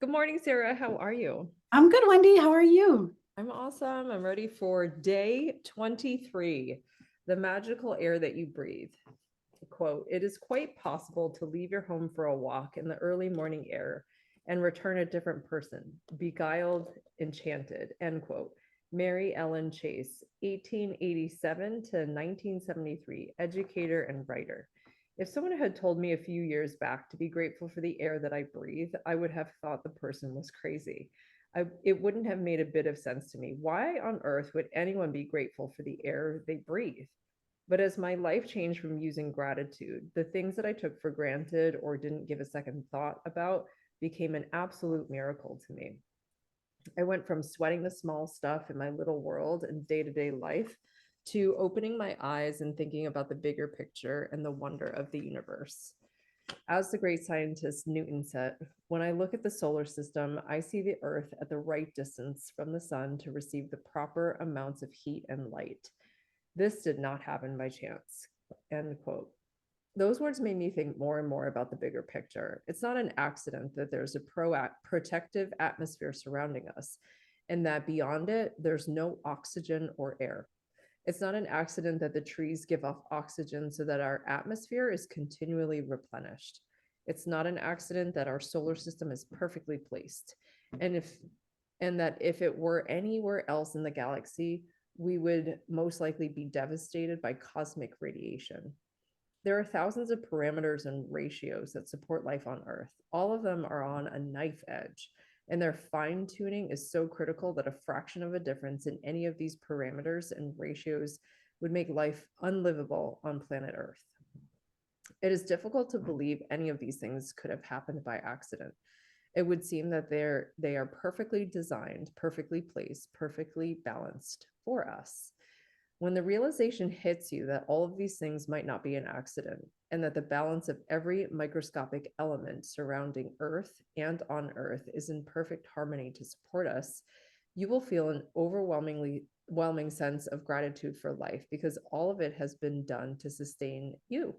Good morning, Sarah. How are you? I'm good, Wendy. How are you? I'm awesome. I'm ready for day 23, the magical air that you breathe. Quote, it is quite possible to leave your home for a walk in the early morning air and return a different person, beguiled, enchanted, end quote. Mary Ellen Chase, 1887 to 1973, educator and writer. If someone had told me a few years back to be grateful for the air that I breathe, I would have thought the person was crazy. It wouldn't have made a bit of sense to me. Why on earth would anyone be grateful for the air they breathe? But as my life changed from using gratitude, the things that I took for granted or didn't give a second thought about became an absolute miracle to me. I went from sweating the small stuff in my little world and day to day life to opening my eyes and thinking about the bigger picture and the wonder of the universe. As the great scientist Newton said, when I look at the solar system, I see the Earth at the right distance from the sun to receive the proper amounts of heat and light. This did not happen by chance. End quote. Those words made me think more and more about the bigger picture. It's not an accident that there's a protective atmosphere surrounding us, and that beyond it, there's no oxygen or air. It's not an accident that the trees give off oxygen so that our atmosphere is continually replenished. It's not an accident that our solar system is perfectly placed. And if and that if it were anywhere else in the galaxy, we would most likely be devastated by cosmic radiation. There are thousands of parameters and ratios that support life on Earth. All of them are on a knife edge, and their fine tuning is so critical that a fraction of a difference in any of these parameters and ratios would make life unlivable on planet Earth. It is difficult to believe any of these things could have happened by accident. It would seem that they are perfectly designed, perfectly placed, perfectly balanced for us. When the realization hits you that all of these things might not be an accident, and that the balance of every microscopic element surrounding Earth and on Earth is in perfect harmony to support us, you will feel an overwhelming sense of gratitude for life because all of it has been done to sustain you.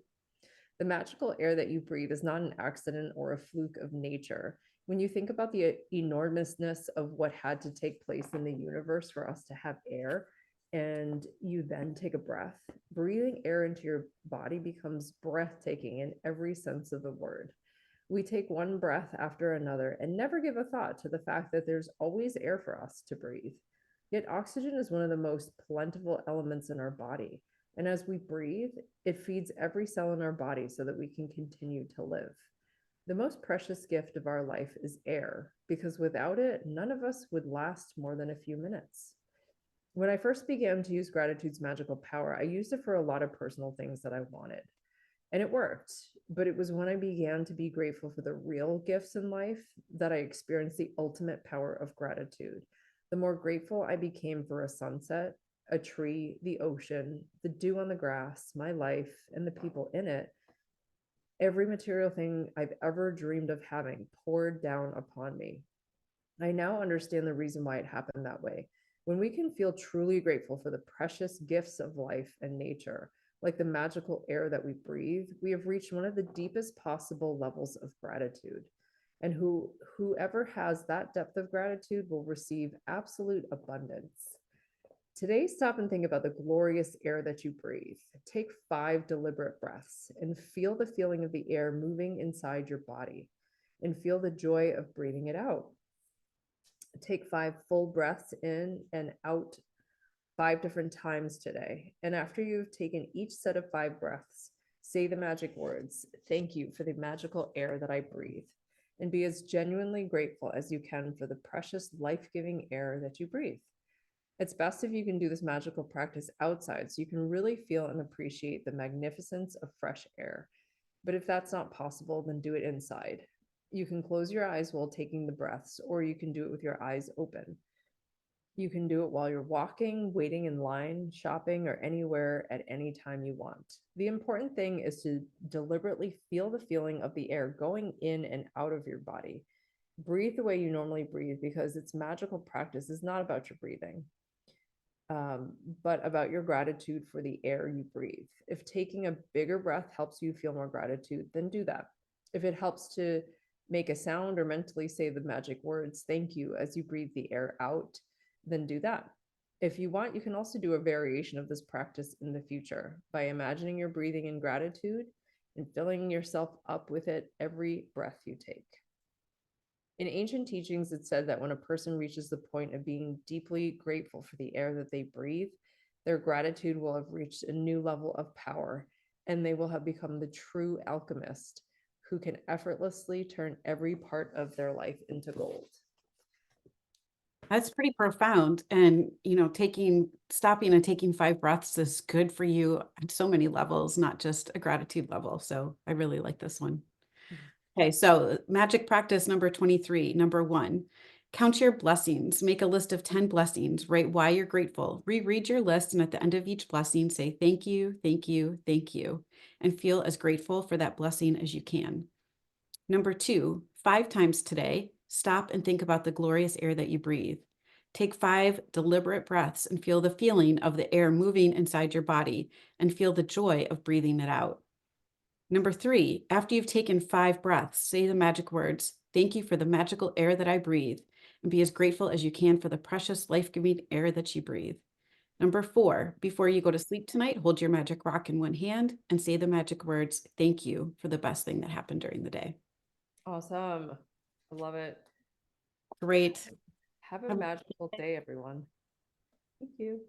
The magical air that you breathe is not an accident or a fluke of nature. When you think about the enormousness of what had to take place in the universe for us to have air, and you then take a breath, breathing air into your body becomes breathtaking in every sense of the word. We take one breath after another and never give a thought to the fact that there's always air for us to breathe. Yet, oxygen is one of the most plentiful elements in our body. And as we breathe, it feeds every cell in our body so that we can continue to live. The most precious gift of our life is air, because without it, none of us would last more than a few minutes. When I first began to use gratitude's magical power, I used it for a lot of personal things that I wanted. And it worked. But it was when I began to be grateful for the real gifts in life that I experienced the ultimate power of gratitude. The more grateful I became for a sunset, a tree, the ocean, the dew on the grass, my life, and the people in it, every material thing I've ever dreamed of having poured down upon me. I now understand the reason why it happened that way. When we can feel truly grateful for the precious gifts of life and nature, like the magical air that we breathe, we have reached one of the deepest possible levels of gratitude. And whoever has that depth of gratitude will receive absolute abundance. Today, stop and think about the glorious air that you breathe. Take 5 deliberate breaths and feel the feeling of the air moving inside your body and feel the joy of breathing it out. Take 5 full breaths in and out 5 different times today. And after you've taken each set of 5 breaths, say the magic words, thank you for the magical air that I breathe, and be as genuinely grateful as you can for the precious life giving air that you breathe. It's best if you can do this magical practice outside so you can really feel and appreciate the magnificence of fresh air. But if that's not possible, then do it inside. You can close your eyes while taking the breaths, or you can do it with your eyes open. You can do it while you're walking, waiting in line, shopping, or anywhere at any time you want. The important thing is to deliberately feel the feeling of the air going in and out of your body. Breathe the way you normally breathe because its magical practice is not about your breathing, but about your gratitude for the air you breathe. If taking a bigger breath helps you feel more gratitude, then do that. If it helps to Make a sound or mentally say the magic words, thank you, as you breathe the air out, then do that. If you want, you can also do a variation of this practice in the future by imagining you're breathing in gratitude and filling yourself up with it every breath you take. In ancient teachings, it said that when a person reaches the point of being deeply grateful for the air that they breathe, their gratitude will have reached a new level of power, and they will have become the true alchemist who can effortlessly turn every part of their life into gold. That's pretty profound. And, stopping and taking 5 breaths is good for you on so many levels, not just a gratitude level. So I really like this one. Okay, so magic practice number 23, number 1, count your blessings. Make a list of 10 blessings. Write why you're grateful. Reread your list, and at the end of each blessing, say thank you, thank you, thank you, and feel as grateful for that blessing as you can. Number 2, 5 times today, stop and think about the glorious air that you breathe. Take 5 deliberate breaths and feel the feeling of the air moving inside your body and feel the joy of breathing it out. Number 3, after you've taken 5 breaths, say the magic words, thank you for the magical air that I breathe, and be as grateful as you can for the precious life-giving air that you breathe. Number 4, before you go to sleep tonight, hold your magic rock in one hand and say the magic words, thank you for the best thing that happened during the day. Awesome. I love it. Great. Have a magical day, everyone. Thank you.